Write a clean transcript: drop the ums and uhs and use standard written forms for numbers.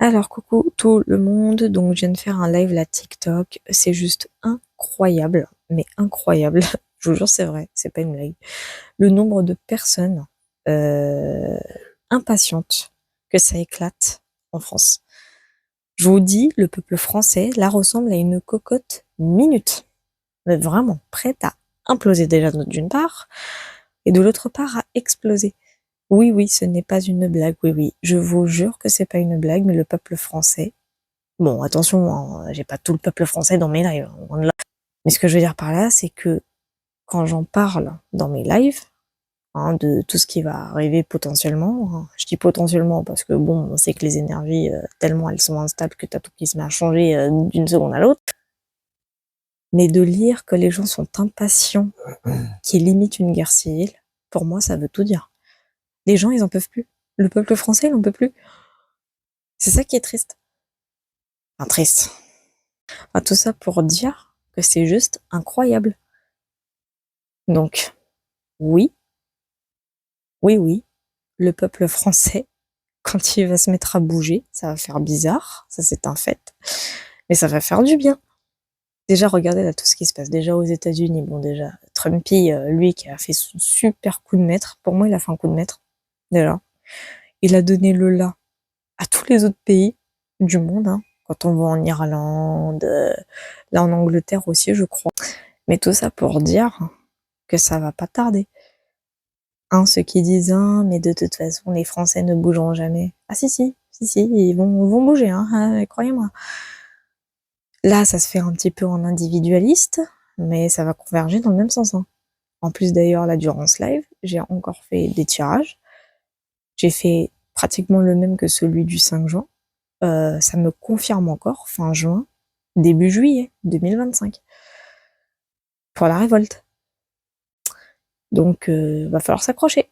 Alors, coucou tout le monde. Donc, je viens de faire un live là TikTok. C'est juste incroyable, mais incroyable. Je vous jure, c'est vrai, c'est pas une blague. Le nombre de personnes euh, impatientes que ça éclate en France. Je vous dis, le peuple français, là, ressemble à une cocotte minute. Mais vraiment, prête à imploser déjà d'une part, et de l'autre part à exploser. Oui, oui, ce n'est pas une blague, oui, oui. Je vous jure que c'est pas une blague, mais le peuple français. Bon, attention, hein, j'ai pas tout le peuple français dans mes lives, hein, loin de là. Mais ce que je veux dire par là, c'est que quand j'en parle dans mes lives, hein, de tout ce qui va arriver potentiellement, hein, je dis potentiellement parce que bon, on sait que les énergies, tellement elles sont instables que t'as tout qui se met à changer d'une seconde à l'autre. Mais de lire que les gens sont impatients, qui limite une guerre civile, pour moi, ça veut tout dire. Les gens, ils en peuvent plus. Le peuple français, il en peut plus. C'est ça qui est triste. Enfin, triste. Enfin, tout ça pour dire que c'est juste incroyable. Donc, oui, oui, oui, le peuple français, quand il va se mettre à bouger, ça va faire bizarre, ça c'est un fait, mais ça va faire du bien. Déjà, regardez là tout ce qui se passe. Déjà aux États-Unis, bon déjà, Trumpy, lui qui a fait son super coup de maître, pour moi il a fait un coup de maître, déjà. Il a donné le là à tous les autres pays du monde, hein. Quand on va en Irlande, là en Angleterre aussi, je crois. Mais tout ça pour dire que ça va pas tarder. Hein, ceux qui disent hein, mais de toute façon les Français ne bougeront jamais. Ah si si, ils vont bouger, hein, croyez-moi. Là, ça se fait un petit peu en individualiste, mais ça va converger dans le même sens, hein. En plus d'ailleurs, là durant ce live, j'ai encore fait des tirages. J'ai fait pratiquement le même que celui du 5 juin. Ça me confirme encore fin juin, début juillet 2025 pour la révolte. Donc, va falloir s'accrocher.